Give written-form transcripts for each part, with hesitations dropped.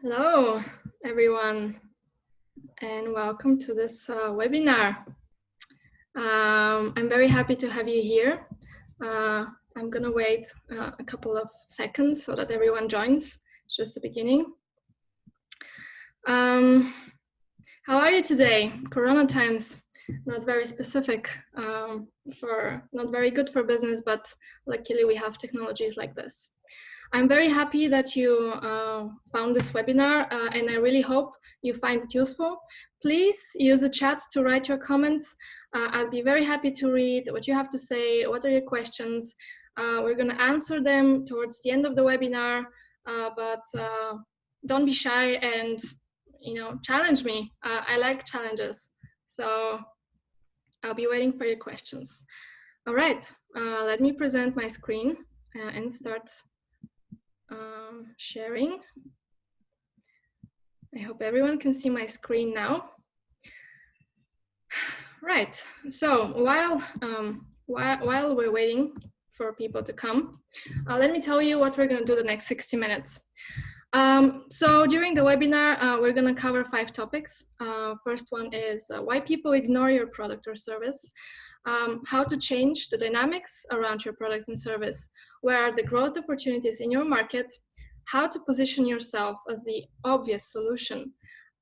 Hello, everyone, and welcome to this webinar. I'm very happy to have you here. I'm going to wait a couple of seconds so that everyone joins. It's just the beginning. How are you today? Corona times, not very specific, not very good for business, but luckily we have technologies like this. I'm very happy that you found this webinar, and I really hope you find it useful. Please use the chat to write your comments. I'll be very happy to read what you have to say. What are your questions? We're going to answer them towards the end of the webinar, but don't be shy and challenge me. I like challenges, so I'll be waiting for your questions. All right, let me present my screen and start sharing. I hope everyone can see my screen now. Right, so while we're waiting for people to come, let me tell you what we're going to do the next 60 minutes. So during the webinar, we're going to cover 5 topics. First one is why people ignore your product or service, how to change the dynamics around your product and service, where are the growth opportunities in your market, how to position yourself as the obvious solution,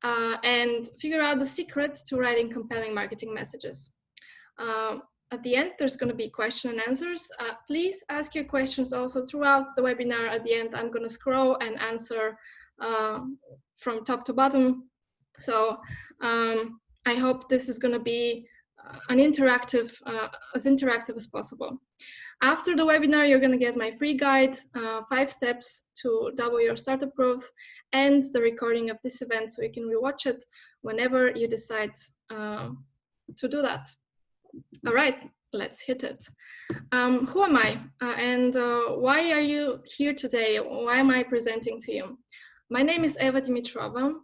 and figure out the secret to writing compelling marketing messages. At the end, there's going to be question and answers. Please ask your questions also throughout the webinar. At the end, I'm going to scroll and answer from top to bottom. So I hope this is going to be as interactive as possible. After the webinar, you're going to get my free guide, 5 steps to double your startup growth, and the recording of this event so you can rewatch it whenever you decide to do that. All right, let's hit it. Who am I and why are you here today? Why am I presenting to you? My name is Eva Dimitrova,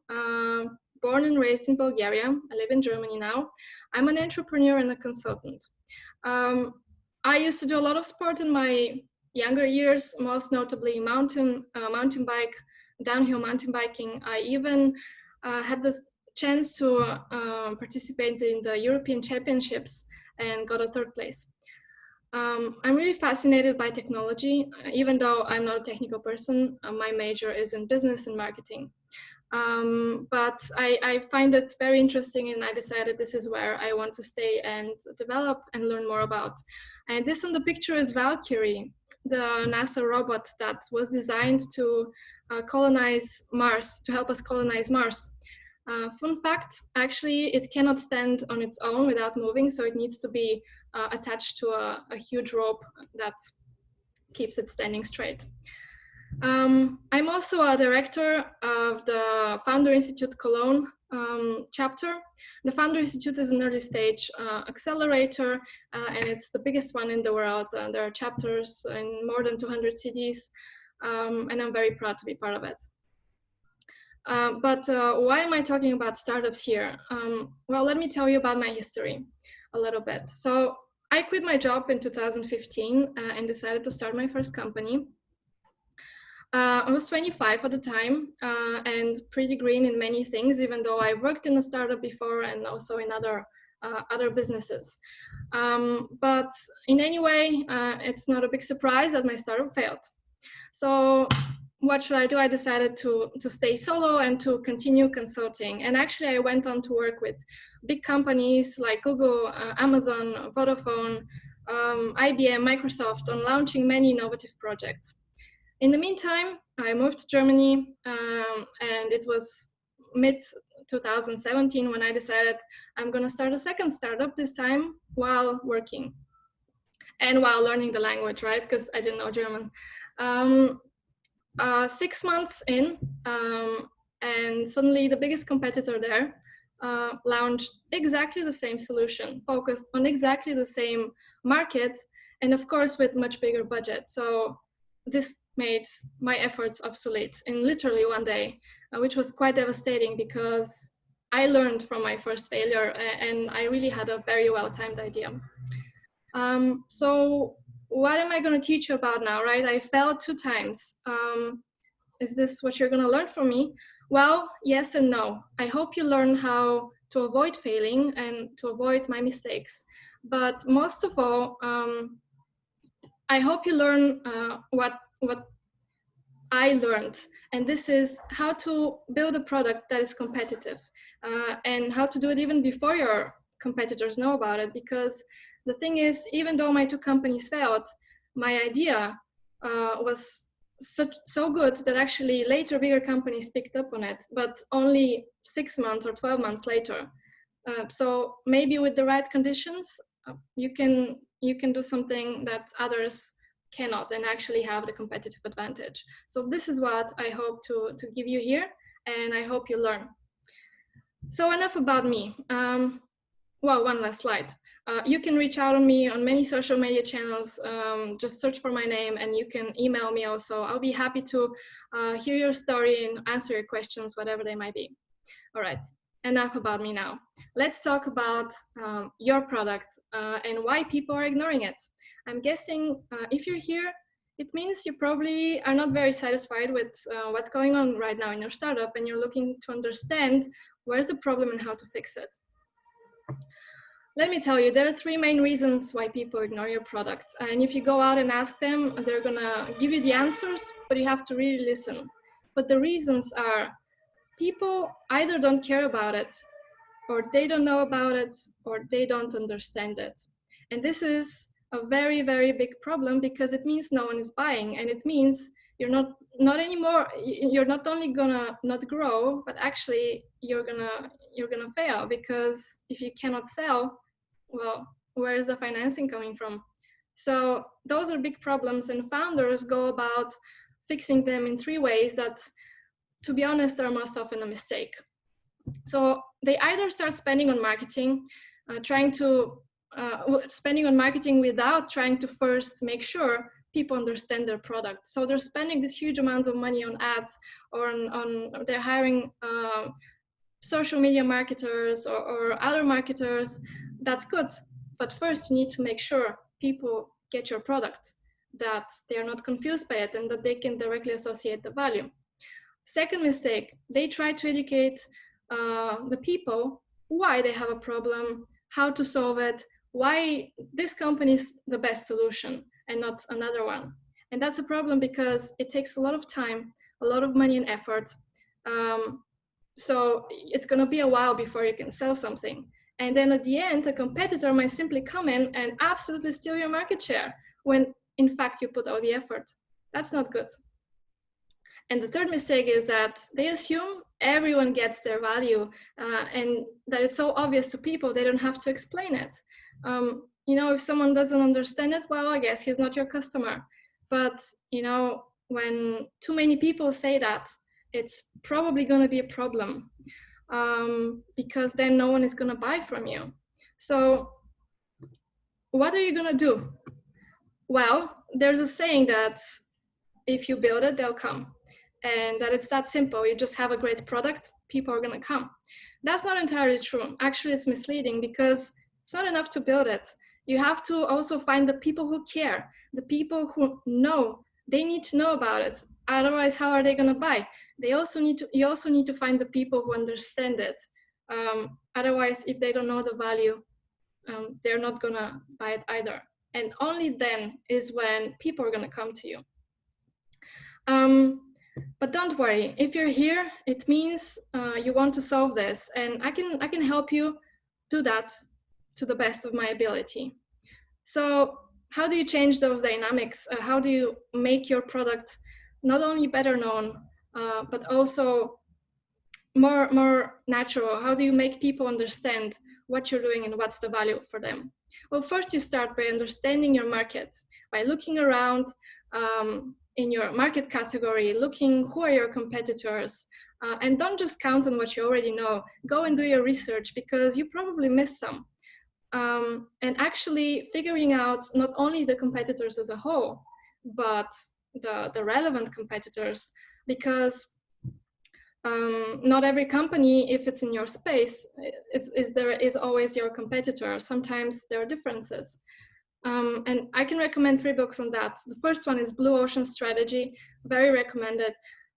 born and raised in Bulgaria. I live in Germany now. I'm an entrepreneur and a consultant. I used to do a lot of sport in my younger years, most notably mountain bike, downhill mountain biking. I even had the chance to participate in the European Championships and got a 3rd place. I'm really fascinated by technology, even though I'm not a technical person. My major is in business and marketing. But I find it very interesting, and I decided this is where I want to stay and develop and learn more about. And this on the picture is Valkyrie, the NASA robot that was designed to colonize Mars, to help us colonize Mars. Fun fact, actually, it cannot stand on its own without moving, so it needs to be attached to a huge rope that keeps it standing straight. I'm also a director of the Founder Institute Cologne chapter. The Founder Institute is an early stage accelerator, and it's the biggest one in the world. There are chapters in more than 200 cities, and I'm very proud to be part of it. But why am I talking about startups here? Well, let me tell you about my history a little bit. So I quit my job in 2015 and decided to start my first company. I was 25 at the time and pretty green in many things, even though I worked in a startup before and also in other businesses. But in any way, it's not a big surprise that my startup failed. So what should I do? I decided to stay solo and to continue consulting. And actually, I went on to work with big companies like Google, Amazon, Vodafone, IBM, Microsoft on launching many innovative projects. In the meantime, I moved to Germany, and it was mid-2017 when I decided I'm going to start a second startup, this time while working and while learning the language, right? Because I didn't know German. 6 months in, and suddenly the biggest competitor there launched exactly the same solution, focused on exactly the same market, and of course with much bigger budget. So this made my efforts obsolete in literally one day, which was quite devastating because I learned from my first failure and I really had a very well-timed idea. So what am I going to teach you about now, right? I failed 2 times. Is this what you're going to learn from me? Well, yes and no. I hope you learn how to avoid failing and to avoid my mistakes. But most of all, I hope you learn what I learned, and this is how to build a product that is competitive, and how to do it even before your competitors know about it. Because the thing is, even though my two companies failed, my idea was so good that actually later bigger companies picked up on it, but only 6 months or 12 months later. So maybe with the right conditions, you can do something that others cannot and actually have the competitive advantage. So this is what I hope to give you here, and I hope you learn. So enough about me. Well, one last slide. You can reach out on me on many social media channels. Just search for my name, and you can email me also. I'll be happy to hear your story and answer your questions, whatever they might be. All right, enough about me now. Let's talk about your product and why people are ignoring it. I'm guessing if you're here, it means you probably are not very satisfied with what's going on right now in your startup, and you're looking to understand where's the problem and how to fix it. Let me tell you, there are 3 main reasons why people ignore your product. And if you go out and ask them, they're gonna give you the answers, but you have to really listen. But the reasons are, people either don't care about it, or they don't know about it, or they don't understand it. And this is a very, very big problem, because it means no one is buying, and it means you're not anymore, you're not only gonna not grow, but actually you're gonna fail, because if you cannot sell, well, where is the financing coming from? So those are big problems, and founders go about fixing them in 3 ways that, to be honest, are most often a mistake. So they either start spending on marketing, spending on marketing without trying to first make sure people understand their product. So they're spending these huge amounts of money on ads, or they're hiring social media marketers or other marketers. That's good, but first you need to make sure people get your product, that they're not confused by it, and that they can directly associate the value. Second mistake, they try to educate the people why they have a problem, how to solve it, why this company is the best solution and not another one. And that's a problem, because it takes a lot of time, a lot of money and effort. So it's going to be a while before you can sell something. And then at the end, a competitor might simply come in and absolutely steal your market share, when in fact you put all the effort. That's not good. And the third mistake is that they assume everyone gets their value, and that it's so obvious to people they don't have to explain it. You know, if someone doesn't understand it, well, I guess he's not your customer. But, you know, when too many people say that, it's probably going to be a problem, because then no one is going to buy from you. So what are you going to do? Well, there's a saying that if you build it, they'll come. And that it's that simple. You just have a great product, people are going to come. That's not entirely true. Actually, it's misleading, because it's not enough to build it. You have to also find the people who care, the people who know. They need to know about it. Otherwise, how are they going to buy? You also need to find the people who understand it. Otherwise, if they don't know the value, they're not going to buy it either. And only then is when people are going to come to you. But don't worry, if you're here, it means you want to solve this, and I can help you do that to the best of my ability. So how do you change those dynamics? How do you make your product not only better known, but also more natural? How do you make people understand what you're doing and what's the value for them? Well, first you start by understanding your market, by looking around in your market category, looking who are your competitors, and don't just count on what you already know. Go and do your research, because you probably missed some. And actually figuring out not only the competitors as a whole, but the relevant competitors, because not every company, if it's in your space, is always your competitor. Sometimes there are differences. And I can recommend 3 books on that. The first one is Blue Ocean Strategy, very recommended.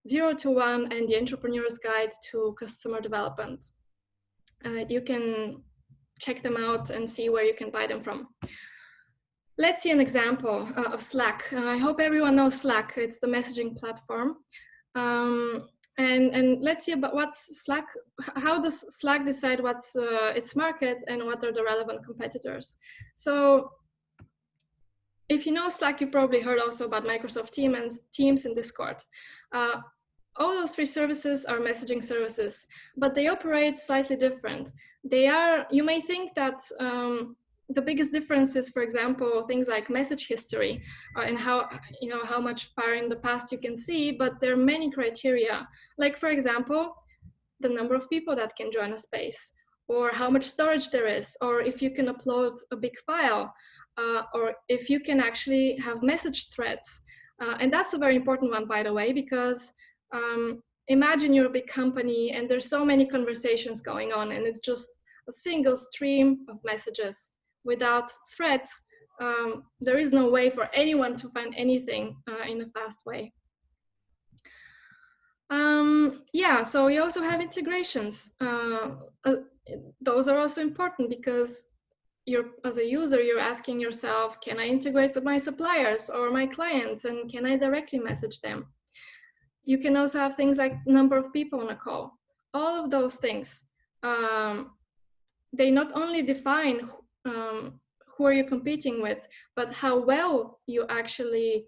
0 to 1 and the Entrepreneur's Guide to Customer Development. You can check them out and see where you can buy them from. Let's see an example of Slack. I hope everyone knows Slack. It's the messaging platform. And let's see about what's Slack. How does Slack decide what's its market and what are the relevant competitors? So if you know Slack, you've probably heard also about Microsoft Teams and Discord. All those three services are messaging services, but they operate slightly different. You may think that the biggest difference is, for example, things like message history and how much far in the past you can see, but there are many criteria. Like, for example, the number of people that can join a space, or how much storage there is, or if you can upload a big file, or if you can actually have message threads. And that's a very important one, by the way, because imagine you're a big company and there's so many conversations going on and it's just a single stream of messages. Without threads, there is no way for anyone to find anything in a fast way. Yeah, so you also have integrations. Those are also important because as a user, you're asking yourself, can I integrate with my suppliers or my clients, and can I directly message them? You can also have things like number of people on a call. All of those things, they not only define who are you competing with, but how well you actually,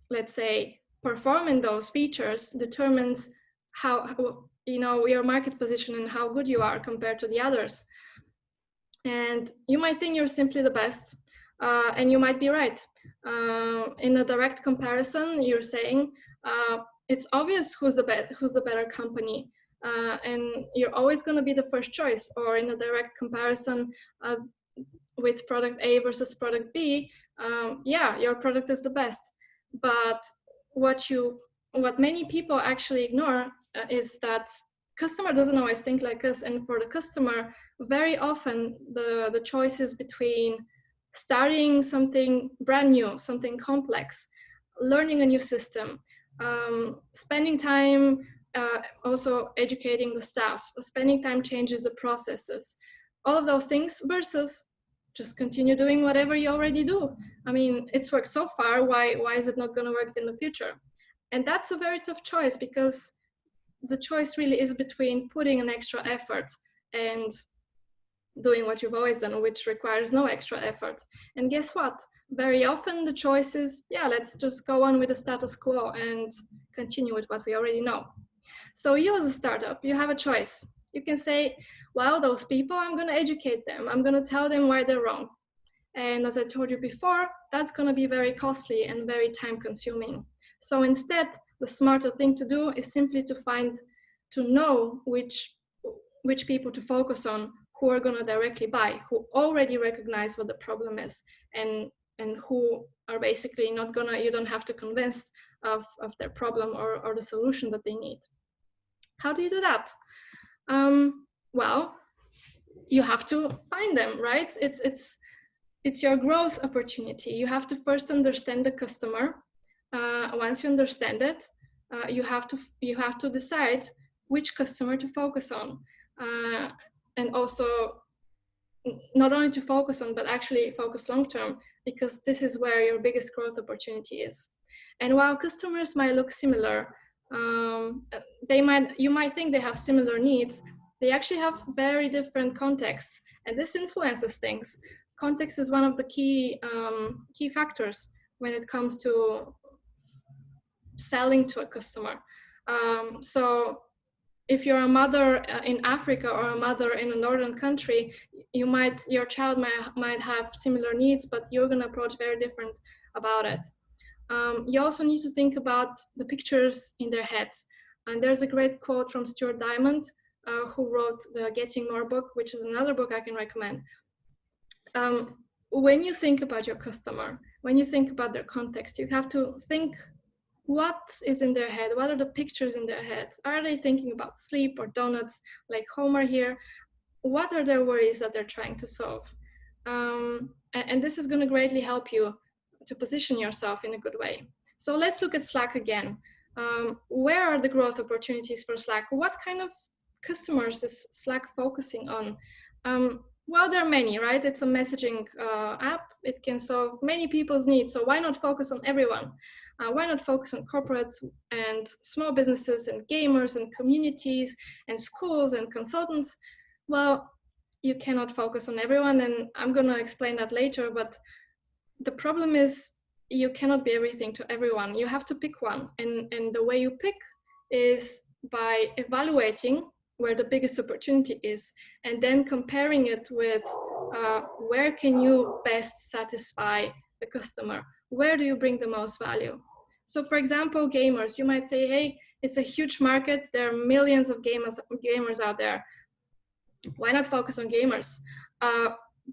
let's say, perform in those features determines how your market position and how good you are compared to the others. And you might think you're simply the best, and you might be right. In a direct comparison, you're saying it's obvious who's the better company, and you're always going to be the first choice. Or in a direct comparison with product A versus product B, yeah, your product is the best. But what many people actually ignore is that customer doesn't always think like us, and for the customer, very often the choices between starting something brand new, something complex, learning a new system, spending time also educating the staff, spending time changes the processes, all of those things, versus just continue doing whatever you already do. I mean, it's worked so far, why is it not going to work in the future? And that's a very tough choice, because the choice really is between putting an extra effort and doing what you've always done, which requires no extra effort. And guess what? Very often the choice is, yeah, let's just go on with the status quo and continue with what we already know. So you as a startup, you have a choice. You can say, well, those people, I'm going to educate them. I'm going to tell them why they're wrong. And as I told you before, that's going to be very costly and very time consuming. So instead, the smarter thing to do is simply to know which people to focus on, who are going to directly buy, who already recognize what the problem is, and who are basically not gonna, you don't have to convince of their problem or the solution that they need. How do you do that? Well, you have to find them, right? It's your growth opportunity. You have to first understand the customer. Once you understand it, you have to decide which customer to focus on, and also not only to focus on, but actually focus long term, because this is where your biggest growth opportunity is. And while customers might look similar, you might think they have similar needs. They actually have very different contexts, and this influences things. Context is one of the key factors when it comes to selling to a customer. So if you're a mother in Africa or a mother in a northern country, your child might have similar needs, but you're going to approach very different about it. You also need to think about the pictures in their heads. And there's a great quote from Stuart Diamond, who wrote the Getting More book, which is another book I can recommend. When you think about your customer, when you think about their context, you have to think, what is in their head? What are the pictures in their head? Are they thinking about sleep or donuts, like Homer here? What are their worries that they're trying to solve? And this is going to greatly help you to position yourself in a good way. So let's look at Slack again. Where are the growth opportunities for Slack? What kind of customers is Slack focusing on? Well, there are many, right? It's a messaging app. It can solve many people's needs. So why not focus on everyone? Why not focus on corporates and small businesses and gamers and communities and schools and consultants? Well, you cannot focus on everyone, and I'm going to explain that later. But the problem is you cannot be everything to everyone. You have to pick one. And the way you pick is by evaluating where the biggest opportunity is, and then comparing it with where can you best satisfy the customer? Where do you bring the most value? So for example, gamers, you might say, hey, it's a huge market. There are millions of gamers out there. Why not focus on gamers?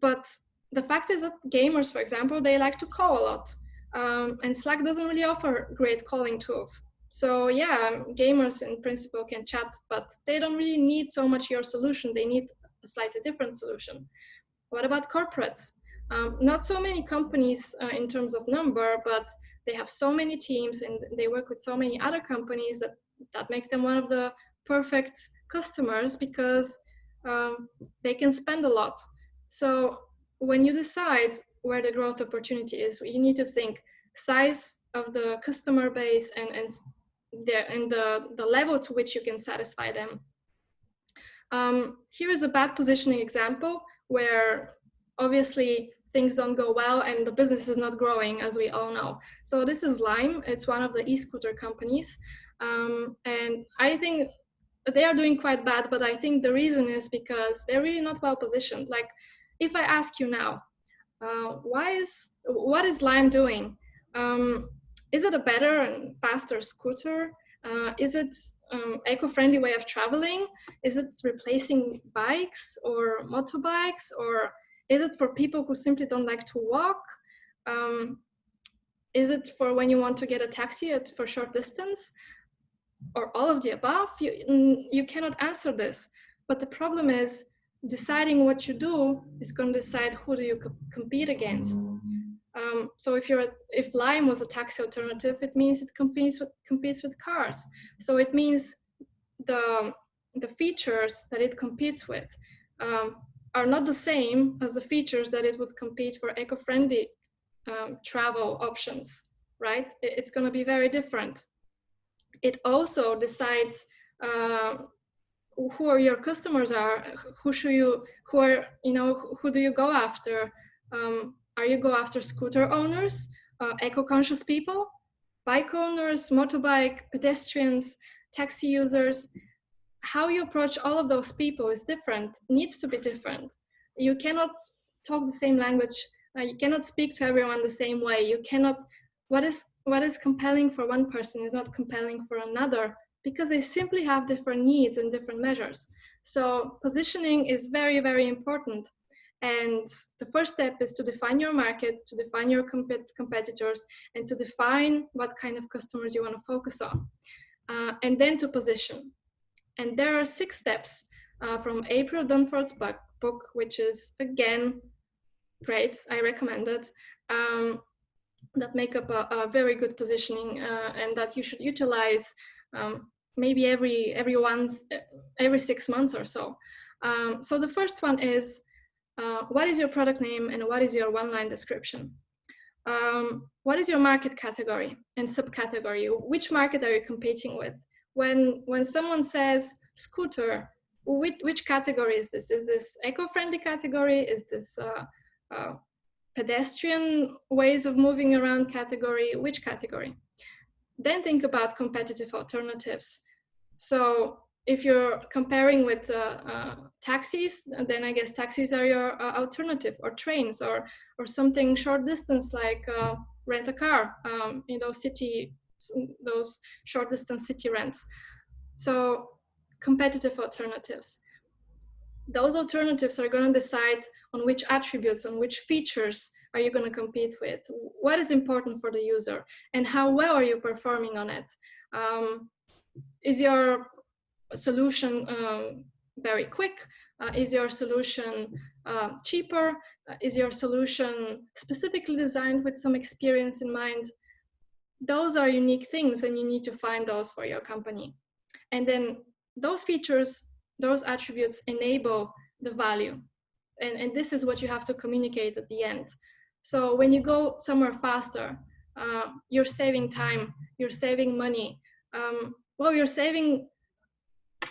But the fact is that gamers, for example, they like to call a lot. And Slack doesn't really offer great calling tools. So yeah, gamers in principle can chat, but they don't really need so much your solution. They need a slightly different solution. What about corporates? Not so many companies in terms of number, but they have so many teams and they work with so many other companies that make them one of the perfect customers because they can spend a lot. So when you decide where the growth opportunity is, you need to think size of the customer base and the level to which you can satisfy them. Here is a bad positioning example where obviously things don't go well and the business is not growing, as we all know. So this is Lime. It's one of the e-scooter companies. And I think they are doing quite bad, but I think the reason is because they're really not well positioned. Like, if I ask you now, what is Lime doing? Is it a better and faster scooter? Is it eco-friendly way of traveling? Is it replacing bikes or motorbikes? Or is it for people who simply don't like to walk? Is it for when you want to get a taxi for short distance? Or all of the above? You cannot answer this. But the problem is deciding what you do is going to decide who do you compete against. So if Lime was a taxi alternative, it means it competes with cars. So it means the features that it competes with are not the same as the features that it would compete for eco-friendly travel options, right? It's going to be very different. It also decides who are your customers who do you go after? Are you go after scooter owners, eco-conscious people, bike owners, motorbike, pedestrians, taxi users? How you approach all of those people is different, needs to be different. You cannot talk the same language. You cannot speak to everyone the same way. You cannot, what is compelling for one person is not compelling for another, because they simply have different needs and different measures. So positioning is very, very important. And the first step is to define your market, to define your competitors, and to define what kind of customers you want to focus on, and then to position. And there are 6 steps from April Dunford's book, which is, again, great. I recommend it. That make up a very good positioning and that you should utilize maybe every 6 months or so. So the first one is, what is your product name and what is your one-line description? What is your market category and subcategory? Which market are you competing with? When someone says scooter, which category is this? Is this eco-friendly category? Is this pedestrian ways of moving around category? Which category? Then think about competitive alternatives. So if you're comparing with taxis, then I guess taxis are your alternative, or trains, or something short distance like rent a car, those short distance city rents. So competitive alternatives. Those alternatives are going to decide on which attributes, on which features are you going to compete with, what is important for the user, and how well are you performing on it. Is your solution very quick? Is your solution cheaper? Is your solution specifically designed with some experience in mind? those are unique things, and you need to find those for your company. And then those features, those attributes enable the value. And this is what you have to communicate at the end. So when you go somewhere faster, you're saving time, you're saving money. Well, you're saving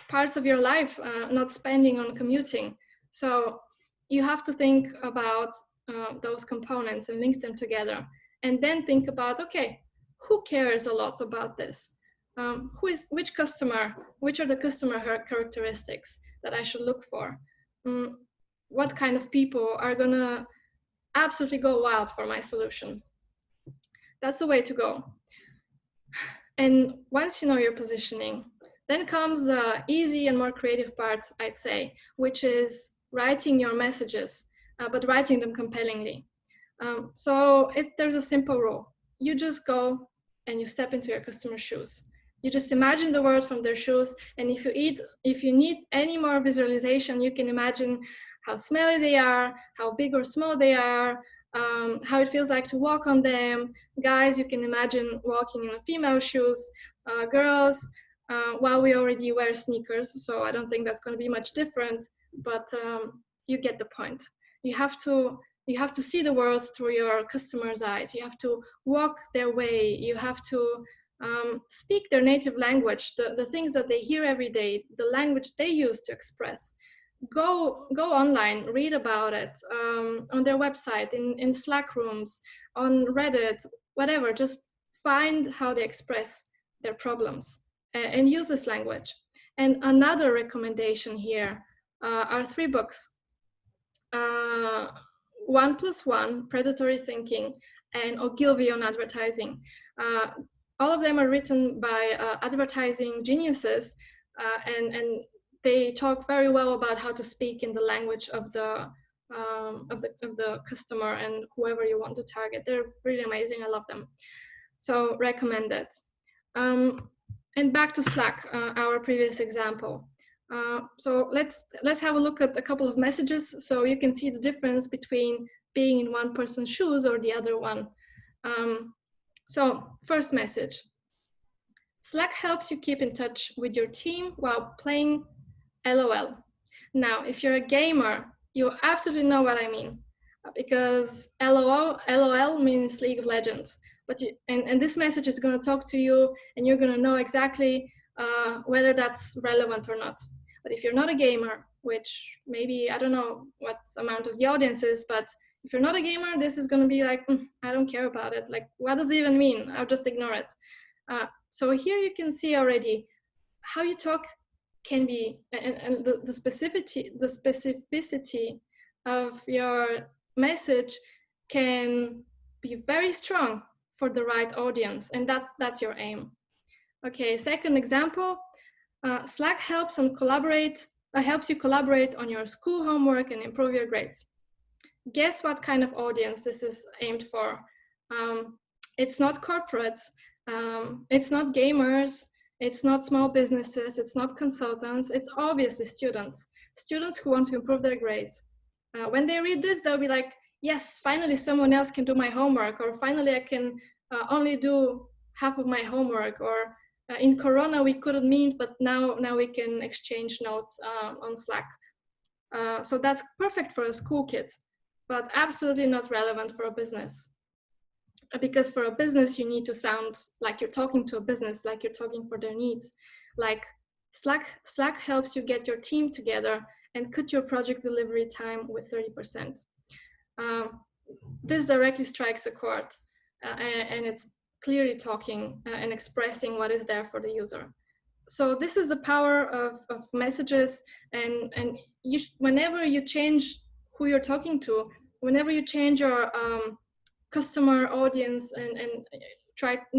parts of your life, not spending on commuting. So you have to think about those components and link them together. And then think about, okay, who cares a lot about this? Which customer, which are the customer characteristics that I should look for? What kind of people are gonna absolutely go wild for my solution? That's the way to go. And once you know your positioning, then comes the easy and more creative part, I'd say, which is writing your messages, but writing them compellingly. So there's a simple rule. You just go and you step into your customer's shoes. You just imagine the world from their shoes. And if you need any more visualization, you can imagine how smelly they are, how big or small they are, how it feels like to walk on them. Guys, you can imagine walking in a female shoes. Girls, well, we already wear sneakers, so I don't think that's going to be much different, but you get the point. You have to see the world through your customer's eyes. You have to walk their way. You have to speak their native language, the things that they hear every day, the language they use to express. Go online, read about it on their website, in Slack rooms, on Reddit, whatever. Just find how they express their problems and use this language. And another recommendation here are 3 books. 1+1, Predatory Thinking, and Ogilvy on Advertising. All of them are written by advertising geniuses, and they talk very well about how to speak in the language of the customer and whoever you want to target. They're really amazing. I love them. So recommend it. And back to Slack, our previous example. So let's have a look at a couple of messages so you can see the difference between being in one person's shoes or the other one. So first message. Slack helps you keep in touch with your team while playing LOL. Now, if you're a gamer, you absolutely know what I mean, because LOL means League of Legends. But and this message is going to talk to you, and you're going to know exactly whether that's relevant or not. But if you're not a gamer, which maybe, I don't know what amount of the audience is, but if you're not a gamer, this is going to be like, I don't care about it. Like, what does it even mean? I'll just ignore it. So here you can see already how you talk can be, and the specificity of your message can be very strong for the right audience, and that's your aim. Okay, second example, Slack helps you collaborate on your school homework and improve your grades. Guess what kind of audience this is aimed for? It's not corporates, it's not gamers, it's not small businesses, it's not consultants, it's obviously students who want to improve their grades. When they read this, they'll be like, yes, finally someone else can do my homework, or finally I can only do half of my homework, or in Corona we couldn't meet, but now we can exchange notes on Slack. So that's perfect for a school kid, but absolutely not relevant for a business. Because for a business, you need to sound like you're talking to a business, like you're talking for their needs. Like Slack helps you get your team together and cut your project delivery time with 30%. This directly strikes a chord, and it's clearly talking and expressing what is there for the user. So this is the power of messages, and whenever you change who you're talking to, whenever you change your customer audience and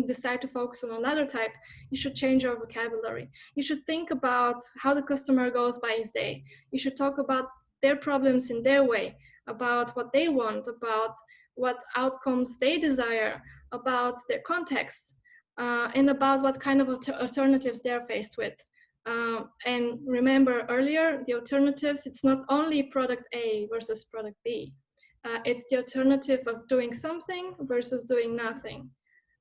decide to focus on another type, you should change your vocabulary. You should think about how the customer goes by his day. You should talk about their problems in their way, about what they want, about what outcomes they desire, about their context, and about what kind of alternatives they're faced with. And remember earlier, the alternatives, it's not only product A versus product B. It's the alternative of doing something versus doing nothing.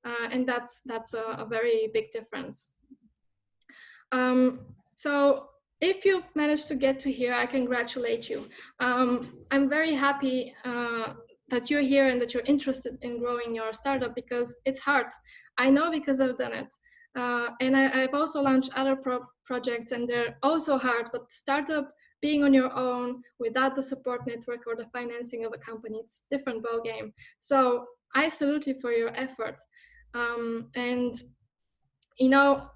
and that's a very big difference. So if you managed to get to here, I congratulate you. I'm very happy that you're here and that you're interested in growing your startup, because it's hard. I know, because I've done it. And I've also launched other projects, and they're also hard, but startup, being on your own without the support network or the financing of a company, it's a different ballgame. So I salute you for your effort. And, you know,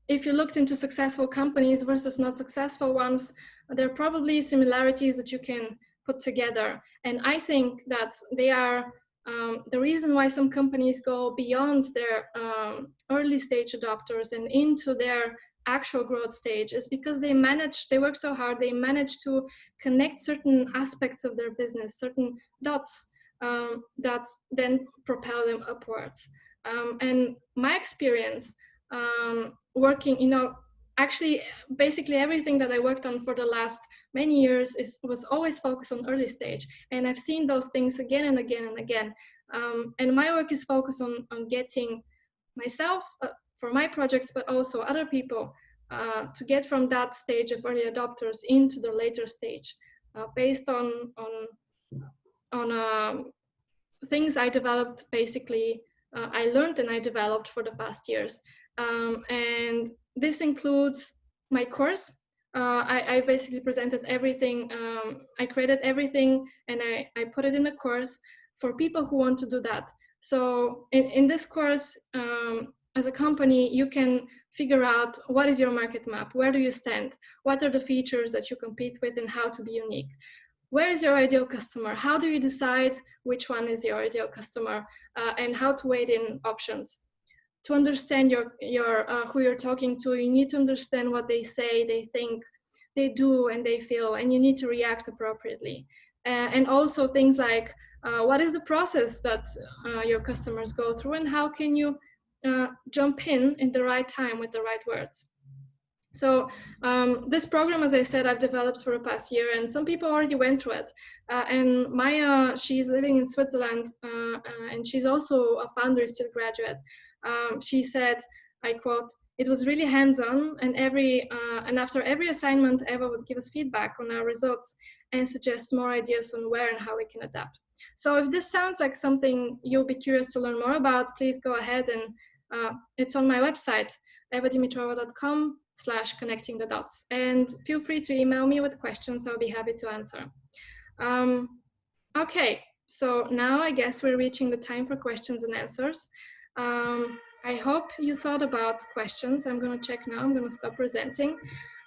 if you looked into successful companies versus not successful ones, there are probably similarities that you can put together. And I think that they are the reason why some companies go beyond their early stage adopters and into their actual growth stage is because they work so hard, they manage to connect certain aspects of their business, certain dots that then propel them upwards. And my experience working, actually basically everything that I worked on for the last many years was always focused on early stage, and I've seen those things again and again and again. And my work is focused on getting myself for my projects, but also other people to get from that stage of early adopters into the later stage, based on things I developed. Basically, I learned and I developed for the past years. And this includes my course. I basically presented everything. I created everything and I put it in a course for people who want to do that. So in this course, as a company, you can figure out what is your market map, where do you stand, what are the features that you compete with, and how to be unique. Where is your ideal customer? How do you decide which one is your ideal customer, and how to weigh in options? To understand who you're talking to, you need to understand what they say, they think, they do, and they feel, and you need to react appropriately. And also things like what is the process that your customers go through, and how can you jump in the right time with the right words. So this program, as I said, I've developed for the past year, and some people already went through it. And Maya, she's living in Switzerland, and she's also a Foundry Still graduate. She said, I quote, "It was really hands-on, and after every assignment, Eva would give us feedback on our results and suggest more ideas on where and how we can adapt." So if this sounds like something you'll be curious to learn more about, please go ahead, and it's on my website, evadimitrova.com/connecting the dots. And feel free to email me with questions. I'll be happy to answer. Okay, so now I guess we're reaching the time for questions and answers. I hope you thought about questions. I'm going to check now. I'm going to stop presenting.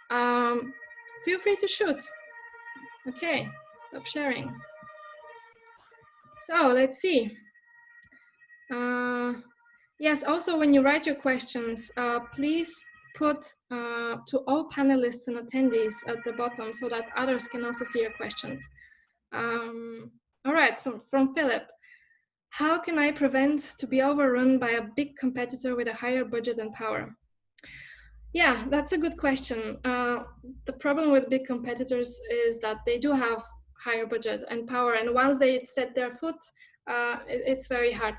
Feel free to shoot. Okay, stop sharing. So let's see. Yes, also when you write your questions, please put to all panelists and attendees at the bottom so that others can also see your questions. All right, so from Philip, how can I prevent to be overrun by a big competitor with a higher budget and power? Yeah, that's a good question. The problem with big competitors is that they do have higher budget and power, and once they set their foot, it's very hard.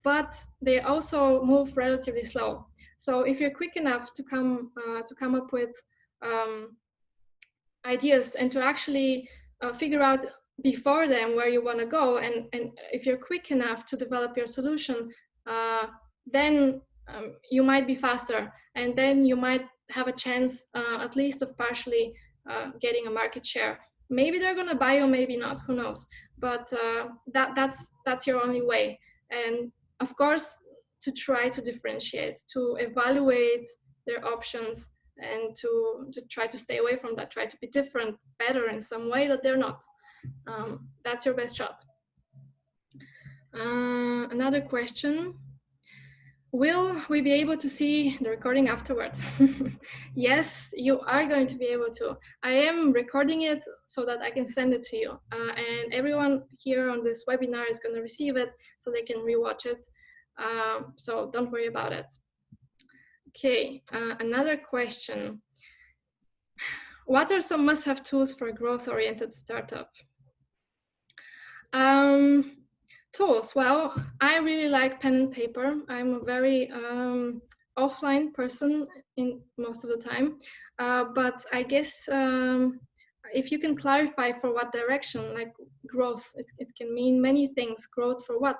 But they also move relatively slow. So if you're quick enough to come up with ideas and to actually figure out before them where you want to go, and if you're quick enough to develop your solution, then you might be faster, and then you might have a chance at least of partially getting a market share. Maybe they're going to buy you, maybe not, who knows, but that's your only way. And of course, to try to differentiate, to evaluate their options, and to try to stay away from that, try to be different, better in some way that they're not. That's your best shot. Another question. Will we be able to see the recording afterward? Yes, you are going to be able to. I am recording it so that I can send it to you. And everyone here on this webinar is going to receive it so they can rewatch it. So don't worry about it. Okay, another question. What are some must-have tools for a growth-oriented startup? Tools. Well, I really like pen and paper. I'm a very offline person in most of the time, but I guess if you can clarify for what direction, like growth, it can mean many things. Growth for what?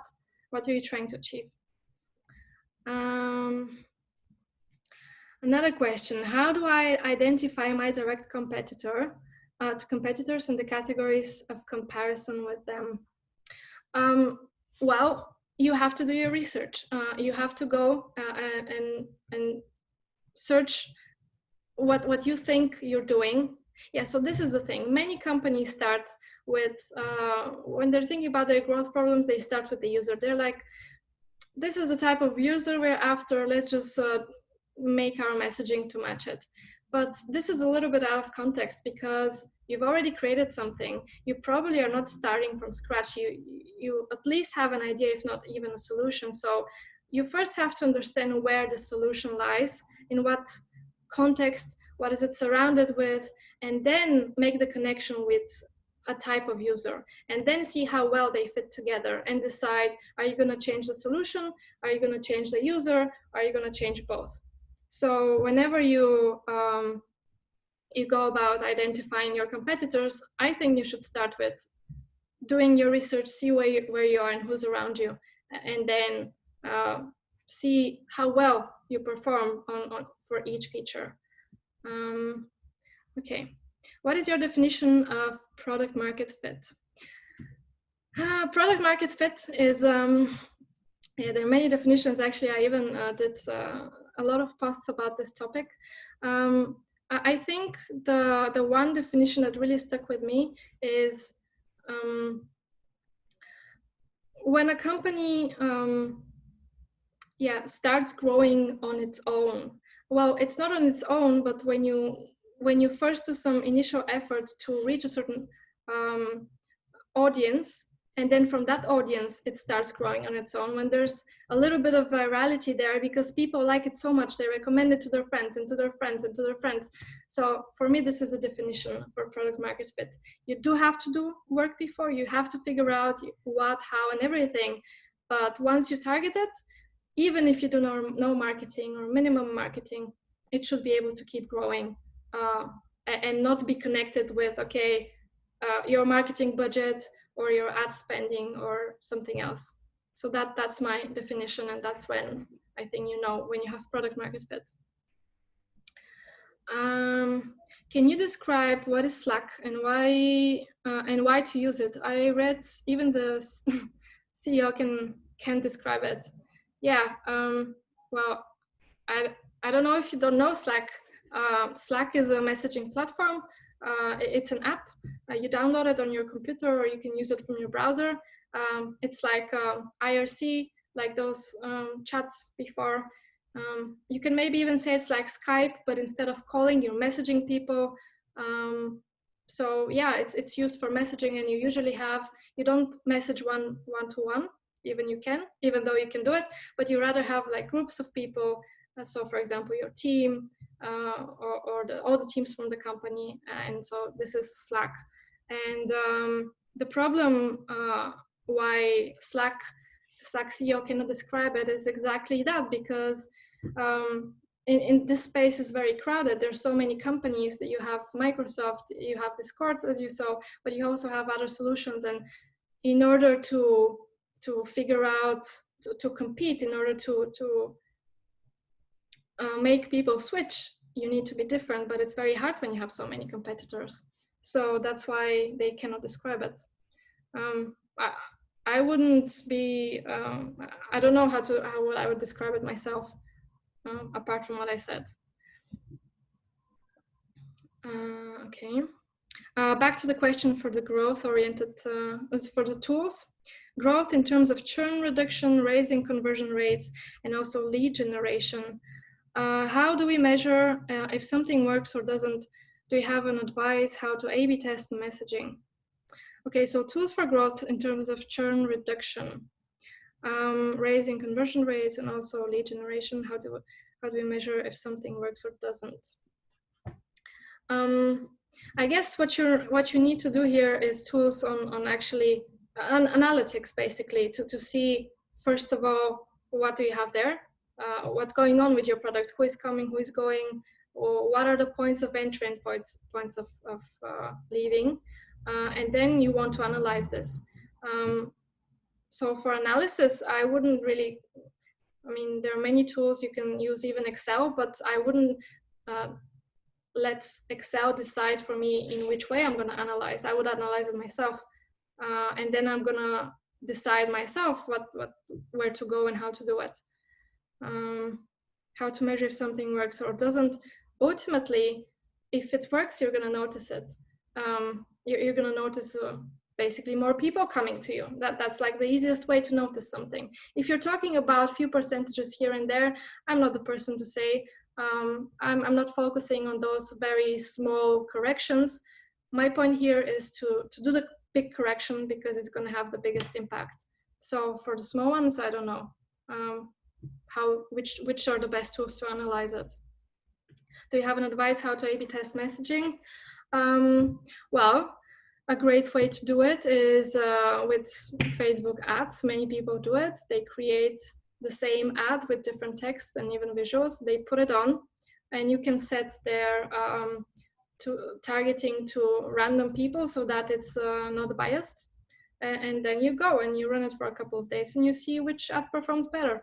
What are you trying to achieve? Another question, how do I identify my direct competitors and the categories of comparison with them? Well, you have to do your research. You have to go and search what you think you're doing. Yeah, so this is the thing. Many companies start with, when they're thinking about their growth problems, they start with the user. They're like, this is the type of user we're after, let's just make our messaging to match it. But this is a little bit out of context because you've already created something. You probably are not starting from scratch. You at least have an idea, if not even a solution. So you first have to understand where the solution lies, in what context, what is it surrounded with, and then make the connection with a type of user, and then see how well they fit together and decide, are you going to change the solution? Are you going to change the user? Are you going to change both? So whenever you go about identifying your competitors, I think you should start with doing your research, see where you are and who's around you, and then see how well you perform for each feature. Okay, what is your definition of product market fit? Product market fit is, yeah, there are many definitions. Actually, I even did a lot of posts about this topic. I think the one definition that really stuck with me is when a company starts growing on its own. Well, it's not on its own, but when you first do some initial effort to reach a certain audience, and then from that audience, it starts growing on its own. When there's a little bit of virality there because people like it so much, they recommend it to their friends and to their friends and to their friends. So for me, this is a definition for product market fit. You do have to do work before, you have to figure out what, how, and everything. But once you target it, even if you do no marketing or minimum marketing, it should be able to keep growing and not be connected with, okay, your marketing budget or your ad spending or something else. So that's my definition, and that's when I think you know when you have product market fit. Can you describe what is Slack and why to use it? I read even the CEO can describe it. Yeah. Well, I don't know if you don't know Slack. Slack is a messaging platform. It's an app. You download it on your computer, or you can use it from your browser. It's like IRC, like those chats before. You can maybe even say it's like Skype, but instead of calling, you're messaging people. So yeah, it's used for messaging, and you don't message one-to-one, even though you can do it, but you rather have like groups of people. So for example, your team, or all the teams from the company, and so this is Slack. And the problem why Slack CEO cannot describe it is exactly that, because in this space is very crowded. There's so many companies that you have Microsoft, you have Discord, as you saw, but you also have other solutions. And in order to figure out, to compete, in order to make people switch, you need to be different, but it's very hard when you have so many competitors. So that's why they cannot describe it. I wouldn't be, I don't know how I would describe it myself, apart from what I said. Okay. Back to the question for the growth-oriented, for the tools. Growth in terms of churn reduction, raising conversion rates, and also lead generation. How do we measure if something works or doesn't? Do you have an advice how to A/B test messaging? Okay, so tools for growth in terms of churn reduction, raising conversion rates, and also lead generation. How do we measure if something works or doesn't? I guess what you need to do here is tools on actually analytics, basically, to see, first of all, what do you have there, what's going on with your product, who is coming, who is going, or what are the points of entry and points of leaving, and then you want to analyze this. So for analysis, I wouldn't really, I mean, there are many tools you can use, even Excel, but I wouldn't let Excel decide for me in which way I'm going to analyze. I would analyze it myself, and then I'm going to decide myself where to go and how to do it, how to measure if something works or doesn't. Ultimately, if it works, you're going to notice it. You're going to notice basically more people coming to you. That's like the easiest way to notice something. If you're talking about few percentages here and there, I'm not the person to say. I'm not focusing on those very small corrections. My point here is to do the big correction because it's going to have the biggest impact. So for the small ones, I don't know which are the best tools to analyze it. Do you have an advice how to A/B test messaging? Well, a great way to do it is with Facebook ads. Many people do it. They create the same ad with different text and even visuals. They put it on, and you can set their targeting to random people so that it's not biased. And then you go and you run it for a couple of days and you see which ad performs better.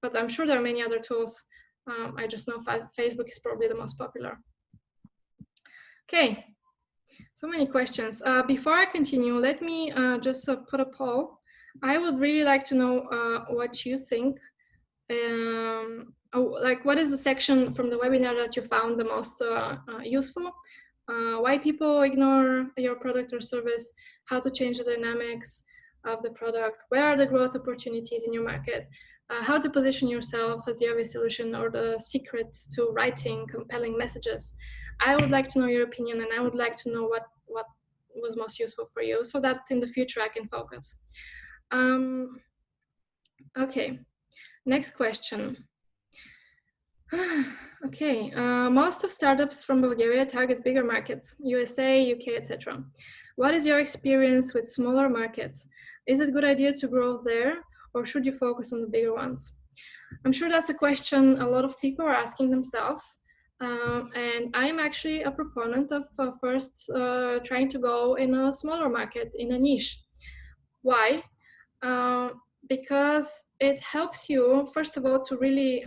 But I'm sure there are many other tools. I just know Facebook is probably the most popular. Okay. So many questions. Before I continue, let me just put a poll. I would really like to know what you think. Like, what is the section from the webinar that you found the most useful? Why people ignore your product or service? How to change the dynamics of the product? Where are the growth opportunities in your market? How to position yourself as the obvious solution or the secret to writing compelling messages? I would like to know your opinion, and I would like to know what was most useful for you so that in the future I can focus. Okay, next question. Okay, most of startups from Bulgaria target bigger markets, USA, UK, etc. What is your experience with smaller markets? Is it a good idea to grow there, or should you focus on the bigger ones? I'm sure that's a question a lot of people are asking themselves. And I'm actually a proponent of first trying to go in a smaller market, in a niche. Why? Because it helps you, first of all, to really,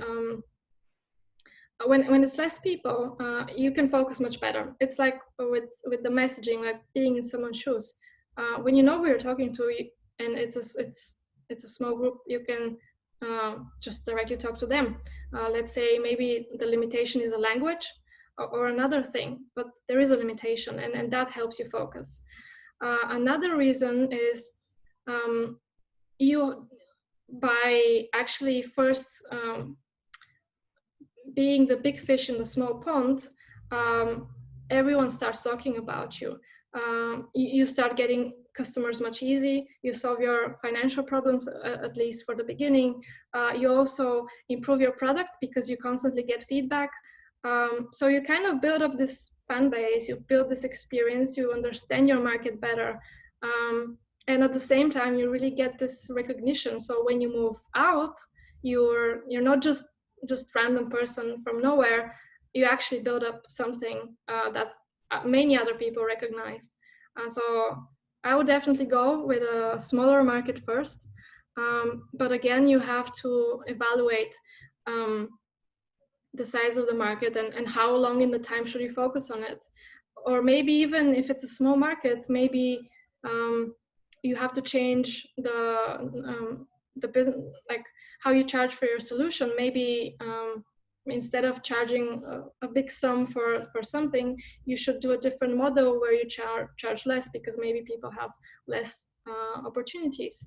when it's less people, you can focus much better. It's like with the messaging, like being in someone's shoes. When you know who you're talking to, and it's a small group, you can just directly talk to them. Let's say maybe the limitation is a language or another thing, but there is a limitation, and that helps you focus. Another reason is you, by actually first being the big fish in the small pond, everyone starts talking about you. You start getting customers much easy. You solve your financial problems, at least for the beginning. You also improve your product because you constantly get feedback. So you kind of build up this fan base, you build this experience, you understand your market better. And at the same time, you really get this recognition. So when you move out, you're not just random person from nowhere. You actually build up something that many other people recognize. And so I would definitely go with a smaller market first. But again, you have to evaluate the size of the market and how long in the time should you focus on it. Or maybe even if it's a small market, maybe you have to change the business, like how you charge for your solution. Maybe instead of charging a big sum for something, you should do a different model where you charge less because maybe people have less opportunities.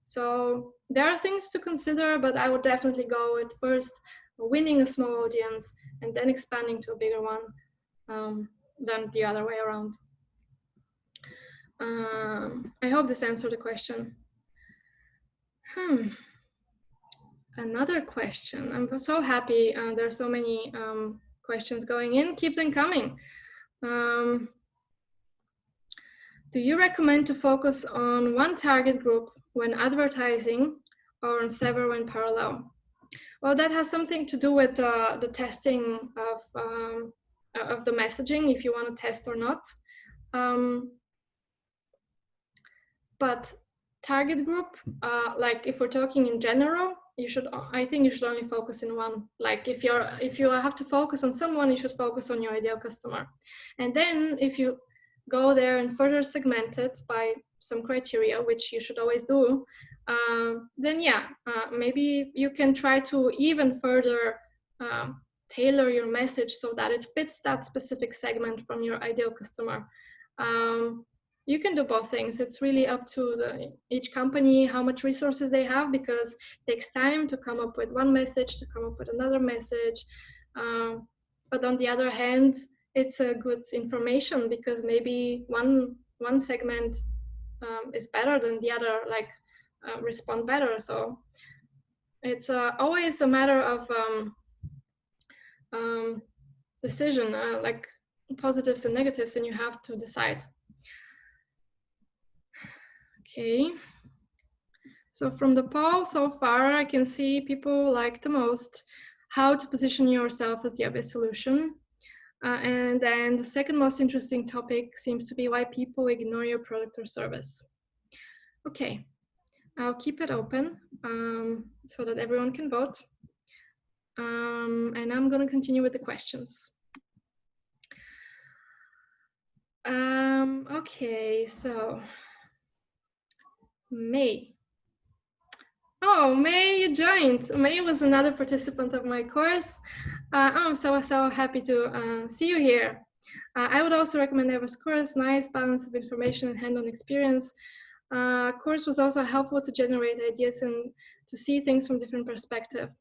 So there are things to consider, but I would definitely go with first winning a small audience and then expanding to a bigger one than the other way around. I hope this answered the question. Another question. I'm so happy. There are so many questions going in. Keep them coming. Do you recommend to focus on one target group when advertising or on several in parallel? Well, that has something to do with the testing of the messaging, if you want to test or not. But target group, like if we're talking in general, I think you should only focus in one. Like if you have to focus on someone, you should focus on your ideal customer. And then if you go there and further segment it by some criteria, which you should always do, then yeah, maybe you can try to even further tailor your message so that it fits that specific segment from your ideal customer. You can do both things. It's really up to each company, how much resources they have, because it takes time to come up with one message, to come up with another message. But on the other hand, it's a good information because maybe one segment is better than the other, like respond better. So it's always a matter of decision, like positives and negatives, and you have to decide. Okay, so from the poll so far, I can see people like the most how to position yourself as the obvious solution. And then the second most interesting topic seems to be why people ignore your product or service. Okay, I'll keep it open so that everyone can vote. And I'm going to continue with the questions. Okay, so May. Oh, May, you joined. May was another participant of my course. I'm so happy to see you here. I would also recommend Eva's course. Nice balance of information and hands-on experience. Course was also helpful to generate ideas and to see things from different perspectives.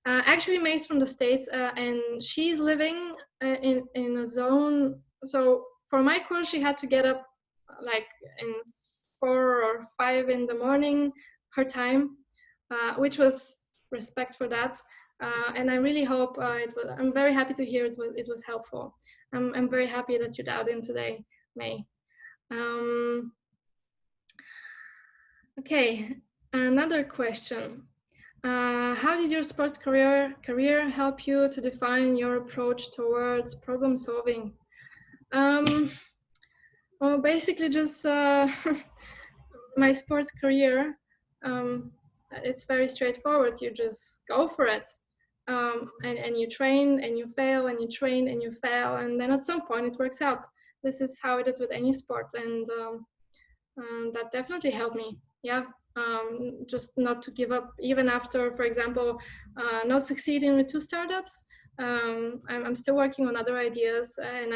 Actually, May's from the States, and she's living in a zone. So for my course, she had to get up like in 4 or 5 in the morning, her time, which was respect for that. And I really hope I'm very happy to hear it was helpful. I'm very happy that you dialed in today, May. Okay, another question. How did your sports career help you to define your approach towards problem solving? Well, basically just my sports career. It's very straightforward. You just go for it, and you train and you fail and you train and you fail, and then at some point it works out. This is how it is with any sport, and that definitely helped me. Yeah. Just not to give up even after, for example, not succeeding with 2 startups. I'm still working on other ideas, and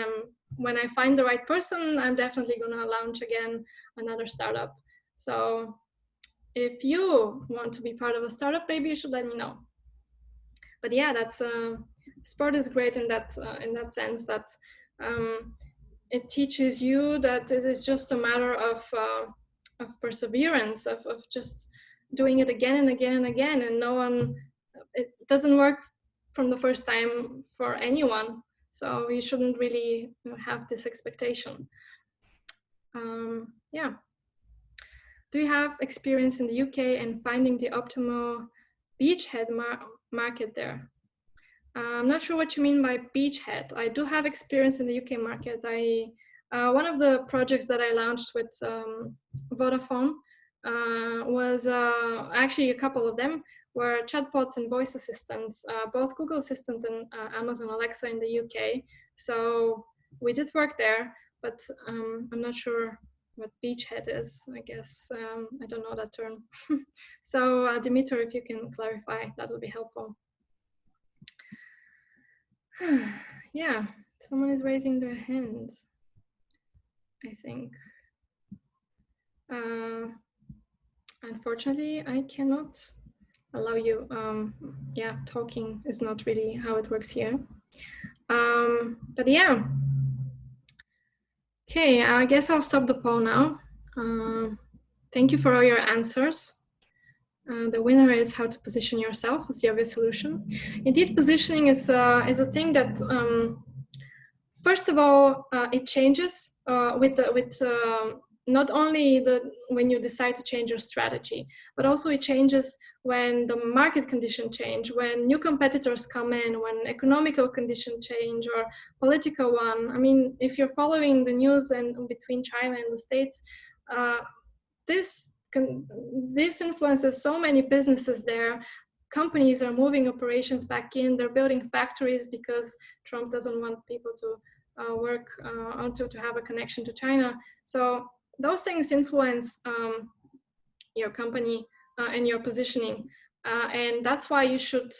when I find the right person, I'm definitely gonna launch again another startup. So if you want to be part of a startup, maybe you should let me know. But yeah, that's sport is great in that sense that it teaches you that it is just a matter of perseverance, of just doing it again and again and again, and it doesn't work from the first time for anyone, so you shouldn't really have this expectation. Yeah. Do you have experience in the UK and finding the optimal beachhead market there? I'm not sure what you mean by beachhead. I do have experience in the UK market. One of the projects that I launched with Vodafone was actually a couple of them were chatbots and voice assistants, both Google Assistant and Amazon Alexa in the UK. So we did work there, but I'm not sure what beachhead is, I guess. I don't know that term. So Dimitar, if you can clarify, that would be helpful. Yeah, someone is raising their hands, I think. Unfortunately, I cannot allow you. Yeah, talking is not really how it works here. But yeah. Okay, I guess I'll stop the poll now. Thank you for all your answers. The winner is how to position yourself as the obvious solution. Indeed, positioning is a thing that, first of all, it changes with not only when you decide to change your strategy, but also it changes when the market conditions change, when new competitors come in, when economical conditions change or political one. I mean, if you're following the news and between China and the States, this influences so many businesses there. Companies are moving operations back in. They're building factories because Trump doesn't want people to work to have a connection to China. So those things influence your company and your positioning. And that's why you should,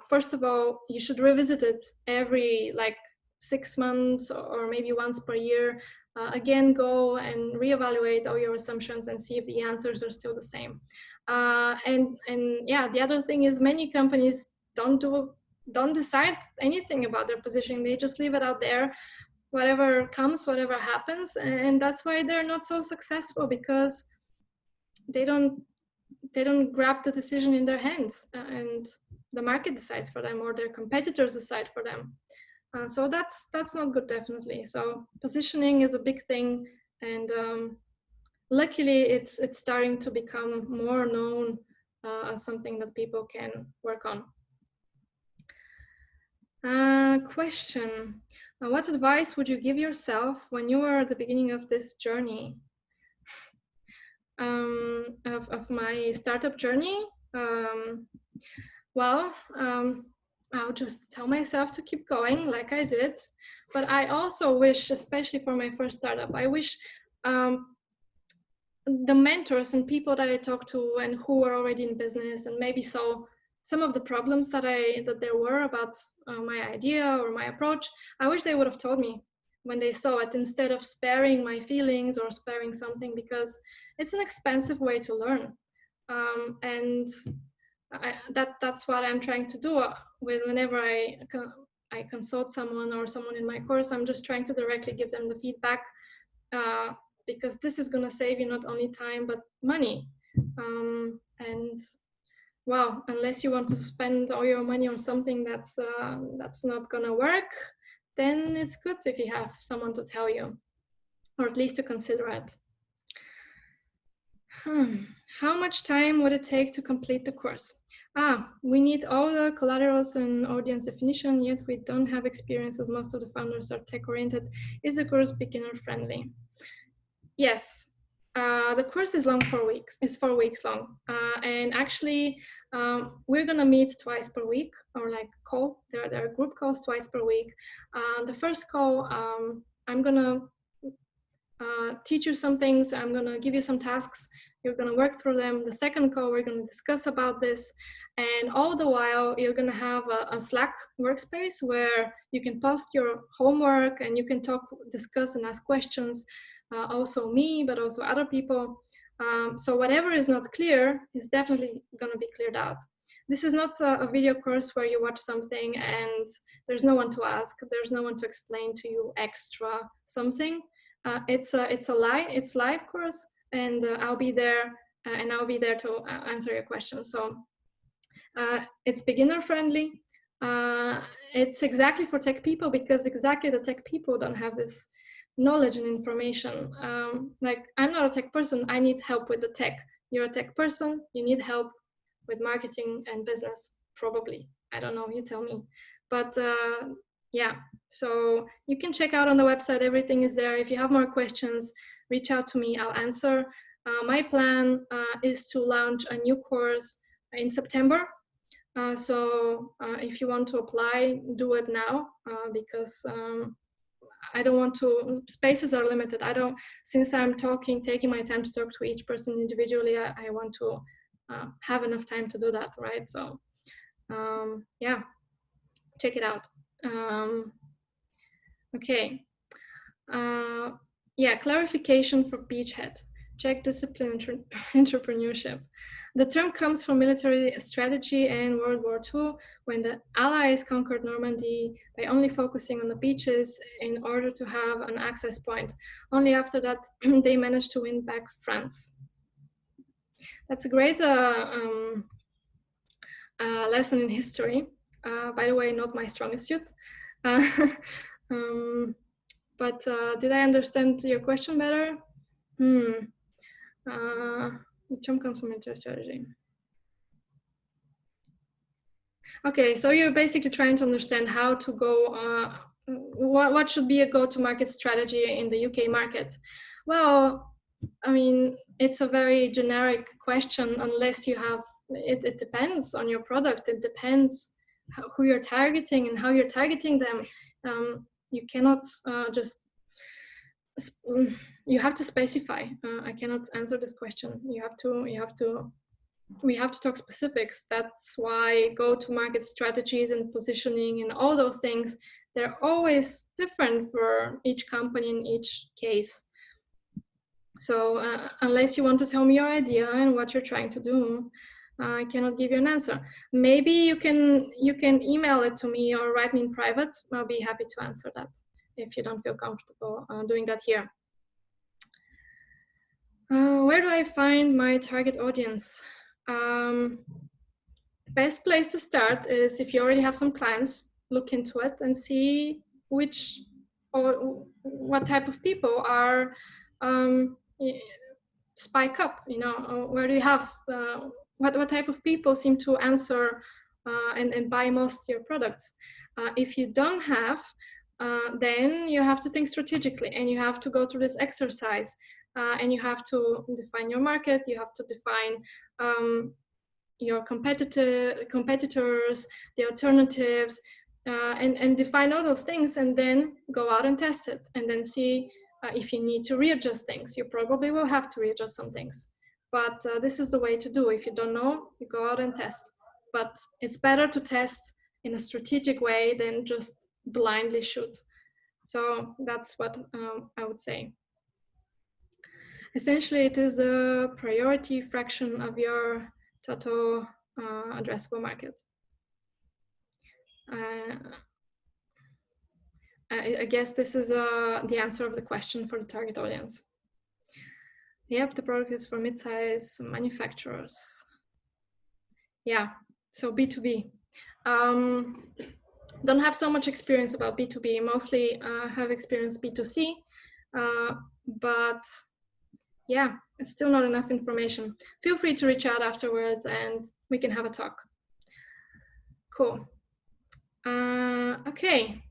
first of all, you should revisit it every like 6 months or maybe once per year. Again, go and reevaluate all your assumptions and see if the answers are still the same. And yeah, the other thing is many companies don't decide anything about their positioning. They just leave it out there, whatever comes, whatever happens, and that's why they're not so successful, because they don't grab the decision in their hands, and the market decides for them or their competitors decide for them. So that's not good, definitely. So positioning is a big thing, and luckily it's starting to become more known as something that people can work on. Question. What advice would you give yourself when you were at the beginning of this journey? Of my startup journey? Well, I'll just tell myself to keep going like I did. But I also wish, especially for my first startup, I wish the mentors and people that I talked to and who were already in business and maybe saw some of the problems that there were about my idea or my approach, I wish they would have told me when they saw it, instead of sparing my feelings or sparing something, because it's an expensive way to learn. And that's what I'm trying to do whenever I consult someone or someone in my course. I'm just trying to directly give them the feedback, because this is going to save you not only time but money. And well, unless you want to spend all your money on something that's not going to work, then it's good if you have someone to tell you, or at least to consider it. How much time would it take to complete the course? We need all the collaterals and audience definition, yet we don't have experience as most of the founders are tech-oriented. Is the course beginner-friendly? Yes. The course is long, 4 weeks. It's 4 weeks long. And actually, we're going to meet twice per week, or like call. There are group calls twice per week. The first call, I'm going to teach you some things. I'm going to give you some tasks. You're going to work through them. The second call, we're going to discuss about this. And all the while, you're going to have a Slack workspace where you can post your homework and you can talk, discuss, and ask questions. Also me, but also other people. So whatever is not clear is definitely going to be cleared out. This is not a video course where you watch something and there's no one to ask. There's no one to explain to you extra something. It's live course, and I'll be there, and I'll be there to answer your questions. So it's beginner friendly. It's exactly for tech people, because exactly the tech people don't have this knowledge and information. Like, I'm not a tech person. I need help with the tech. You're a tech person. You need help with marketing and business, probably. I don't know. You tell me. But yeah, so you can check out on the website. Everything is there. If you have more questions, reach out to me. I'll answer. My plan is to launch a new course in September. So if you want to apply, do it now, because I don't want to, spaces are limited. Since I'm taking my time to talk to each person individually, I want to have enough time to do that, right? So yeah, check it out. Okay. Yeah, clarification for Beachhead. Czech discipline entrepreneurship. The term comes from military strategy and World War II, when the Allies conquered Normandy by only focusing on the beaches in order to have an access point. Only after that, they managed to win back France. That's a great lesson in history. By the way, not my strongest suit. But did I understand your question better? Term comes from inter strategy. Okay, so you're basically trying to understand how to go, what should be a go-to-market strategy in the UK market. Well, I mean, it's a very generic question unless you have, it depends on your product. It depends who you're targeting and how you're targeting them. You cannot just, you have to specify. I cannot answer this question. We have to talk specifics. That's why go-to-market strategies and positioning and all those things, they're always different for each company in each case. So unless you want to tell me your idea and what you're trying to do, I cannot give you an answer. Maybe you can email it to me or write me in private. I'll be happy to answer that if you don't feel comfortable doing that here. Where do I find my target audience? Best place to start is if you already have some clients, look into it and see which or what type of people are spike up, you know, where do you have, what type of people seem to answer and buy most your products. If you don't have, then you have to think strategically and you have to go through this exercise and you have to define your market, you have to define your competitors, the alternatives, and define all those things, and then go out and test it, and then see if you need to readjust things. You probably will have to readjust some things, but this is the way to do. If you don't know, you go out and test. But it's better to test in a strategic way than just blindly shoot. So that's what I would say. Essentially, it is a priority fraction of your total addressable market. I guess this is the answer of the question for the target audience. Yep, the product is for mid-size manufacturers. Yeah, so B2B. Don't have so much experience about B2B, mostly have experience B2C, but yeah, it's still not enough information. Feel free to reach out afterwards and we can have a talk. Cool. Okay.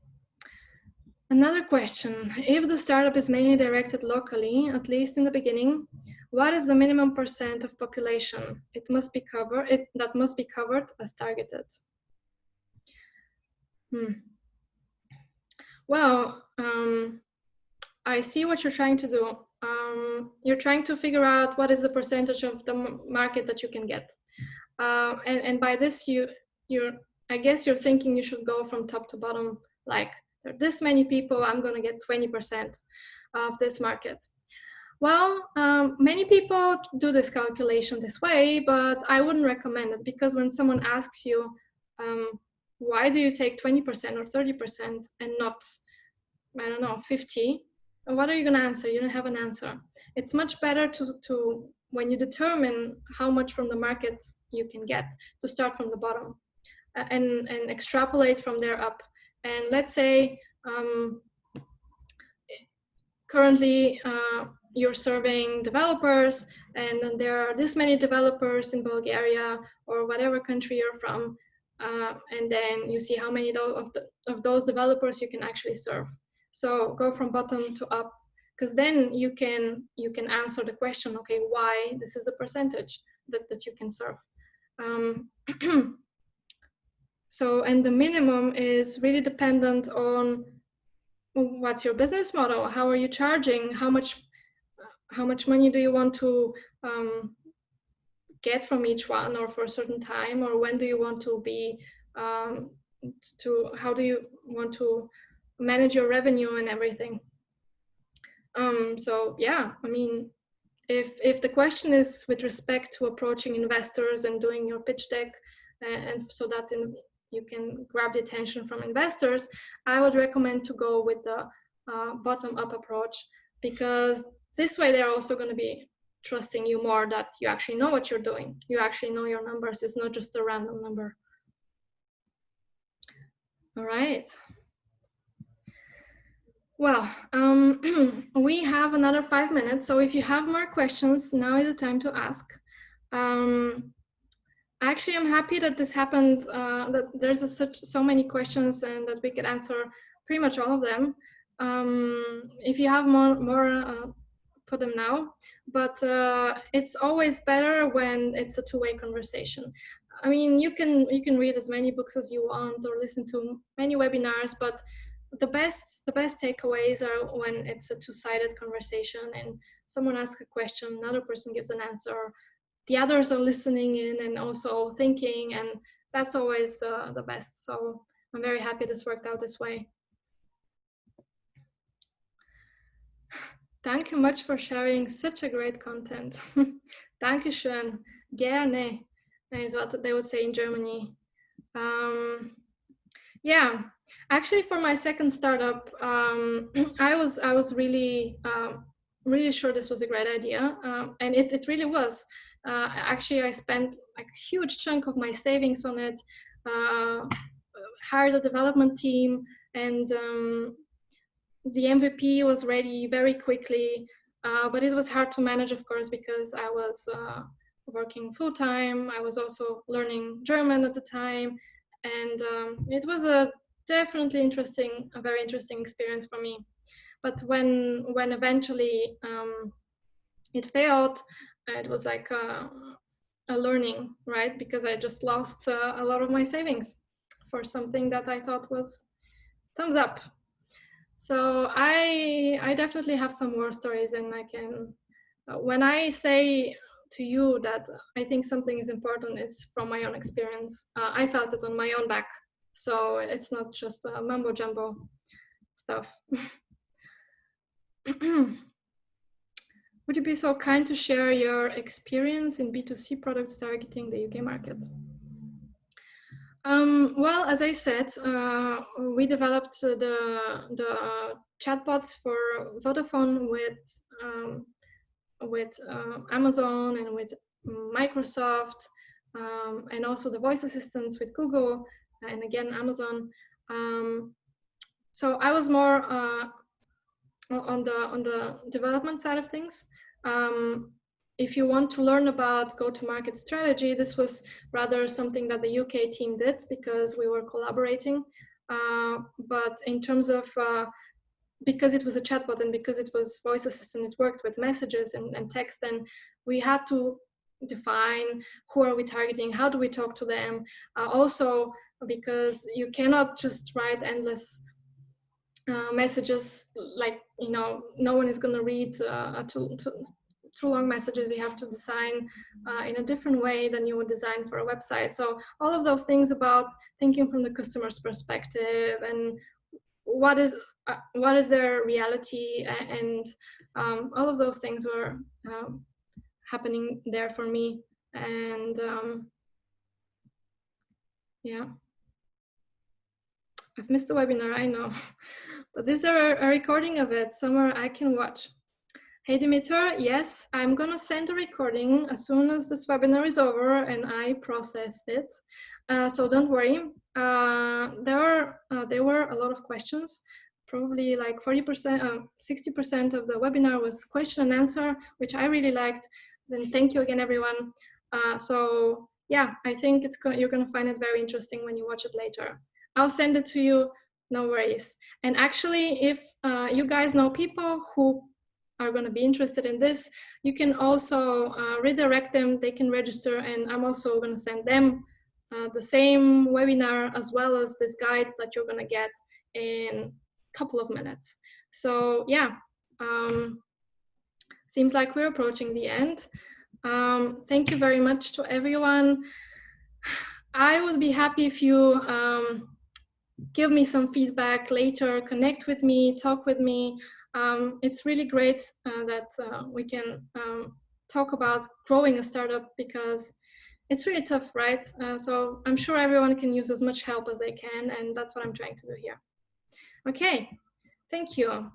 Another question, if the startup is mainly directed locally, at least in the beginning, what is the minimum % of population that must be covered as targeted? Well, I see what you're trying to do. You're trying to figure out what is the percentage of the market that you can get. And by this, I guess you're thinking you should go from top to bottom, like there are this many people, I'm going to get 20% of this market. Well, many people do this calculation this way, but I wouldn't recommend it, because when someone asks you, why do you take 20% or 30% and not, I don't know, 50? What are you going to answer? You don't have an answer. It's much better to when you determine how much from the market you can get, to start from the bottom and extrapolate from there up. And let's say currently you're serving developers, and then there are this many developers in Bulgaria or whatever country you're from, and then you see how many of those developers you can actually serve. So go from bottom to up, because then you can answer the question, okay, why this is the percentage that you can serve. So, and the minimum is really dependent on what's your business model, how are you charging, how much money do you want to get from each one, or for a certain time, or when do you want to be how do you want to manage your revenue and everything. So yeah, I mean, if the question is with respect to approaching investors and doing your pitch deck, and so that you can grab the attention from investors, I would recommend to go with the bottom-up approach, because this way they're also going to be trusting you more, that you actually know what you're doing. You actually know your numbers. It's not just a random number. All right. Well, we have another 5 minutes, so if you have more questions, now is the time to ask. Actually, I'm happy that this happened, that there's so many questions and that we could answer pretty much all of them. If you have more, put them now. But it's always better when it's a two-way conversation. I mean, you can read as many books as you want or listen to many webinars, but the best takeaways are when it's a two-sided conversation and someone asks a question, another person gives an answer, the others are listening in and also thinking, and that's always the best. So I'm very happy this worked out this way. Thank you much for sharing such a great content. Dankeschön, gerne is what they would say in Germany. Yeah, actually for my second startup, I was really sure this was a great idea, and it really was. Actually, I spent like a huge chunk of my savings on it, hired a development team, and the MVP was ready very quickly. But it was hard to manage, of course, because I was working full time. I was also learning German at the time, and it was definitely a very interesting experience for me. But when eventually it failed, it was like a learning, right? Because I just lost a lot of my savings for something that I thought was thumbs up. So I definitely have some war stories, and I can when I say to you that I think something is important, it's from my own experience. I felt it on my own back, so it's not just mumbo jumbo stuff. Would you be so kind to share your experience in B2C products targeting the UK market? Well, as I said, we developed the chatbots for Vodafone with Amazon and with Microsoft, and also the voice assistants with Google and again Amazon. So I was more on the development side of things. If you want to learn about go-to-market strategy, this was rather something that the UK team did because we were collaborating. But in terms of because it was a chatbot and because it was voice assistant, it worked with messages and text, and we had to define who are we targeting, how do we talk to them. Also, because you cannot just write endless messages, like, you know, no one is going to read too long messages. You have to design in a different way than you would design for a website. So all of those things about thinking from the customer's perspective and what is their reality, and all of those things were happening there for me. And yeah, I've missed the webinar, I know, but is there a recording of it somewhere I can watch? Hey Dimitar, yes, I'm gonna send a recording as soon as this webinar is over and I processed it. So don't worry. There were a lot of questions. Probably like 40%, 60% of the webinar was question and answer, which I really liked. Then thank you again, everyone. So yeah, I think you're gonna find it very interesting when you watch it later. I'll send it to you, no worries. And actually, if you guys know people who are going to be interested in this, you can also redirect them. They can register, and I'm also going to send them the same webinar as well as this guide that you're going to get in a couple of minutes. So yeah, seems like we're approaching the end. Thank you very much to everyone. I would be happy if you give me some feedback later, connect with me, talk with me. It's really great that we can talk about growing a startup, because it's really tough, right? So I'm sure everyone can use as much help as they can, and that's what I'm trying to do here. Okay, thank you.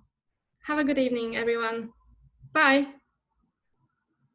Have a good evening, everyone. Bye.